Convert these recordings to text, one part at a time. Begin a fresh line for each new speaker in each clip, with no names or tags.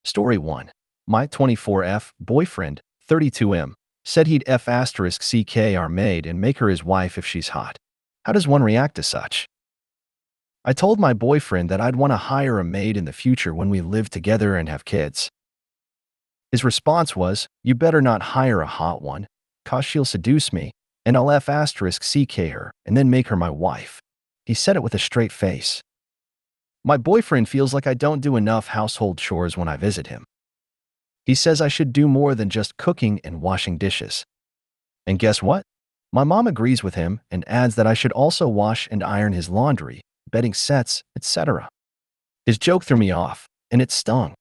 Story 1. My 24F boyfriend, 32M, said he'd F***ck our maid and make her his wife if she's hot. How does one react to such? I told my boyfriend that I'd want to hire a maid in the future when we live together and have kids. His response was, "You better not hire a hot one, 'cause she'll seduce me, and I'll F***ck her and then make her my wife." He said it with a straight face. My boyfriend feels like I don't do enough household chores when I visit him. He says I should do more than just cooking and washing dishes. And guess what? My mom agrees with him and adds that I should also wash and iron his laundry, bedding sets, etc. His joke threw me off, and it stung.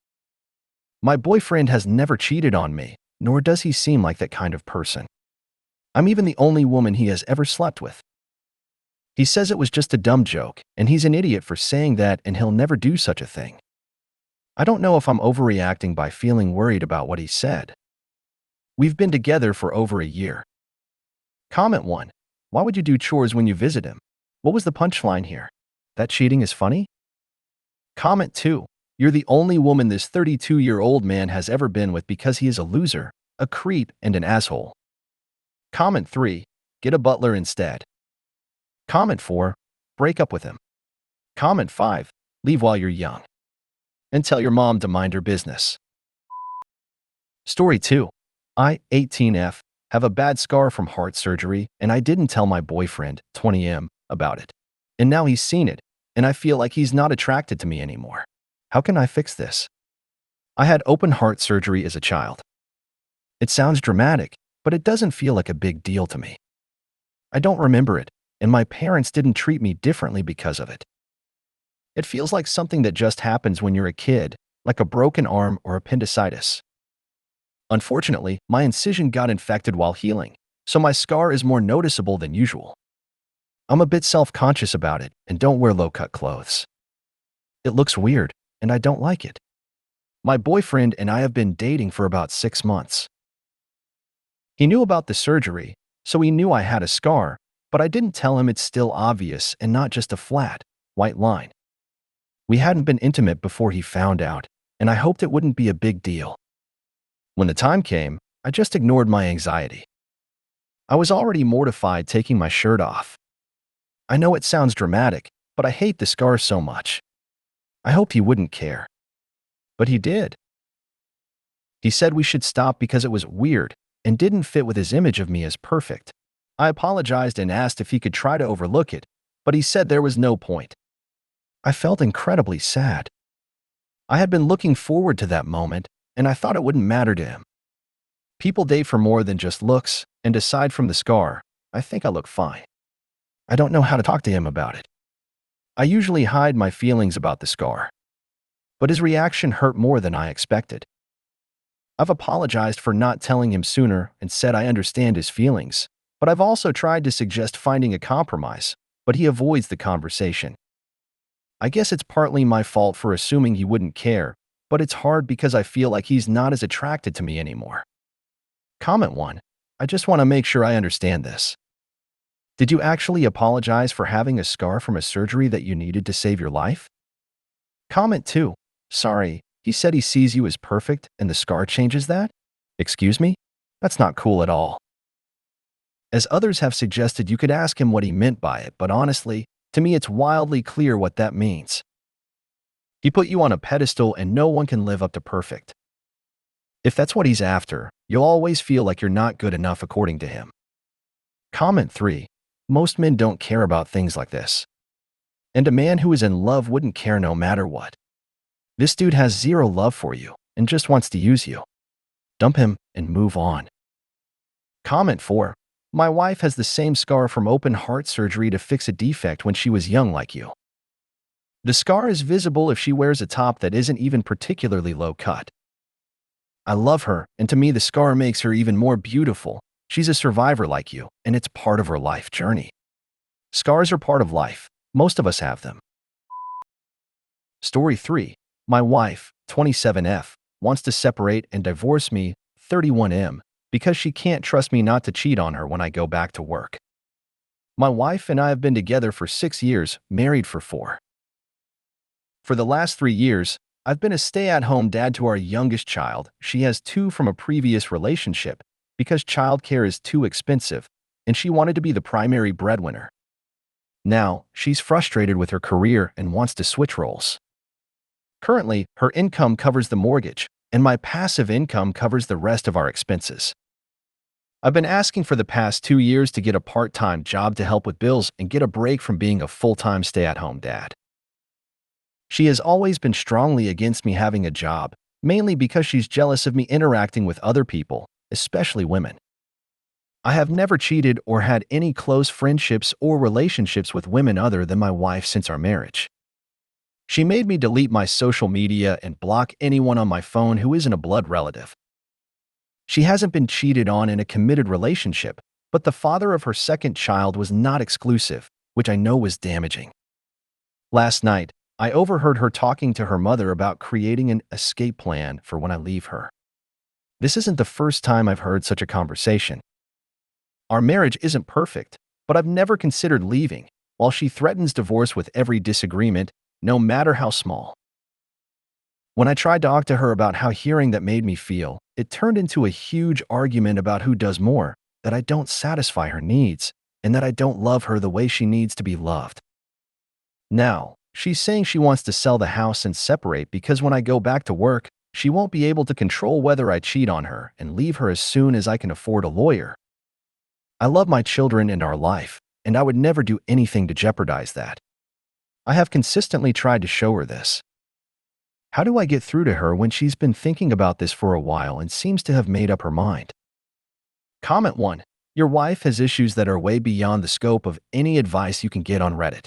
My boyfriend has never cheated on me, nor does he seem like that kind of person. I'm even the only woman he has ever slept with. He says it was just a dumb joke, and he's an idiot for saying that, and he'll never do such a thing. I don't know if I'm overreacting by feeling worried about what he said. We've been together for over a year. Comment 1. Why would you do chores when you visit him? What was the punchline here? That cheating is funny? Comment 2. You're the only woman this 32-year-old man has ever been with because he is a loser, a creep, and an asshole. Comment 3. Get a butler instead. Comment 4. Break up with him. Comment 5. Leave while you're young. And tell your mom to mind her business. Story 2. I, 18F, have a bad scar from heart surgery, and I didn't tell my boyfriend, 20M, about it. And now he's seen it, and I feel like he's not attracted to me anymore. How can I fix this? I had open heart surgery as a child. It sounds dramatic, but it doesn't feel like a big deal to me. I don't remember it, and my parents didn't treat me differently because of it. It feels like something that just happens when you're a kid, like a broken arm or appendicitis. Unfortunately, my incision got infected while healing, so my scar is more noticeable than usual. I'm a bit self-conscious about it and don't wear low-cut clothes. It looks weird, and I don't like it. My boyfriend and I have been dating for about 6 months. He knew about the surgery, so he knew I had a scar, but I didn't tell him it's still obvious and not just a flat, white line. We hadn't been intimate before he found out, and I hoped it wouldn't be a big deal. When the time came, I just ignored my anxiety. I was already mortified taking my shirt off. I know it sounds dramatic, but I hate the scar so much. I hoped he wouldn't care. But he did. He said we should stop because it was weird and didn't fit with his image of me as perfect. I apologized and asked if he could try to overlook it, but he said there was no point. I felt incredibly sad. I had been looking forward to that moment, and I thought it wouldn't matter to him. People date for more than just looks, and aside from the scar, I think I look fine. I don't know how to talk to him about it. I usually hide my feelings about the scar. But his reaction hurt more than I expected. I've apologized for not telling him sooner and said I understand his feelings, but I've also tried to suggest finding a compromise, but he avoids the conversation. I guess it's partly my fault for assuming he wouldn't care, but it's hard because I feel like he's not as attracted to me anymore. Comment 1. I just want to make sure I understand this. Did you actually apologize for having a scar from a surgery that you needed to save your life? Comment 2. Sorry, he said he sees you as perfect and the scar changes that? Excuse me? That's not cool at all. As others have suggested, you could ask him what he meant by it, but honestly, to me it's wildly clear what that means. He put you on a pedestal and no one can live up to perfect. If that's what he's after, you'll always feel like you're not good enough according to him. Comment 3. Most men don't care about things like this. And a man who is in love wouldn't care no matter what. This dude has zero love for you and just wants to use you. Dump him and move on. Comment 4. My wife has the same scar from open heart surgery to fix a defect when she was young like you. The scar is visible if she wears a top that isn't even particularly low cut. I love her, and to me the scar makes her even more beautiful. She's a survivor like you, and it's part of her life journey. Scars are part of life. Most of us have them. Story 3. My wife, 27F, wants to separate and divorce me, 31M, because she can't trust me not to cheat on her when I go back to work. My wife and I have been together for 6 years, married for 4. For the last 3 years, I've been a stay-at-home dad to our youngest child. She has two from a previous relationship because childcare is too expensive, and she wanted to be the primary breadwinner. Now, she's frustrated with her career and wants to switch roles. Currently, her income covers the mortgage, and my passive income covers the rest of our expenses. I've been asking for the past 2 years to get a part-time job to help with bills and get a break from being a full-time stay-at-home dad. She has always been strongly against me having a job, mainly because she's jealous of me interacting with other people, especially women. I have never cheated or had any close friendships or relationships with women other than my wife since our marriage. She made me delete my social media and block anyone on my phone who isn't a blood relative. She hasn't been cheated on in a committed relationship, but the father of her second child was not exclusive, which I know was damaging. Last night, I overheard her talking to her mother about creating an escape plan for when I leave her. This isn't the first time I've heard such a conversation. Our marriage isn't perfect, but I've never considered leaving, while she threatens divorce with every disagreement, no matter how small. When I tried to talk to her about how hearing that made me feel, it turned into a huge argument about who does more, that I don't satisfy her needs, and that I don't love her the way she needs to be loved. Now, she's saying she wants to sell the house and separate because when I go back to work, she won't be able to control whether I cheat on her and leave her as soon as I can afford a lawyer. I love my children and our life, and I would never do anything to jeopardize that. I have consistently tried to show her this. How do I get through to her when she's been thinking about this for a while and seems to have made up her mind? Comment 1. Your wife has issues that are way beyond the scope of any advice you can get on Reddit.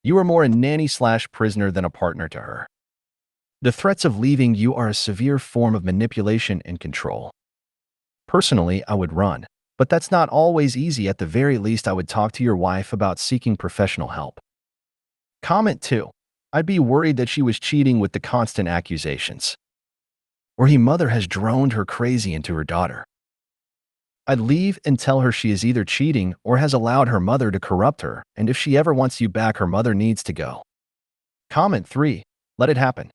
You are more a nanny/prisoner than a partner to her. The threats of leaving you are a severe form of manipulation and control. Personally, I would run, but that's not always easy. At the very least, I would talk to your wife about seeking professional help. Comment 2. I'd be worried that she was cheating with the constant accusations. Or her mother has droned her crazy into her daughter. I'd leave and tell her she is either cheating or has allowed her mother to corrupt her, and if she ever wants you back, her mother needs to go. Comment 3. Let it happen.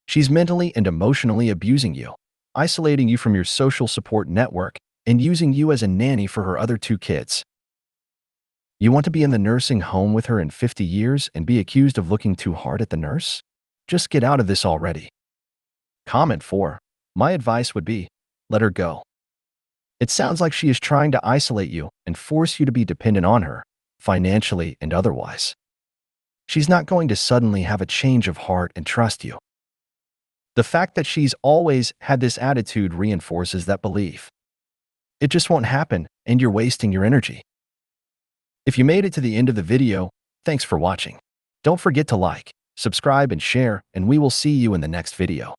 She's mentally and emotionally abusing you, isolating you from your social support network, and using you as a nanny for her other two kids. You want to be in the nursing home with her in 50 years and be accused of looking too hard at the nurse? Just get out of this already. Comment 4. My advice would be, let her go. It sounds like she is trying to isolate you and force you to be dependent on her, financially and otherwise. She's not going to suddenly have a change of heart and trust you. The fact that she's always had this attitude reinforces that belief. It just won't happen, and you're wasting your energy. If you made it to the end of the video, thanks for watching. Don't forget to like, subscribe, and share, and we will see you in the next video.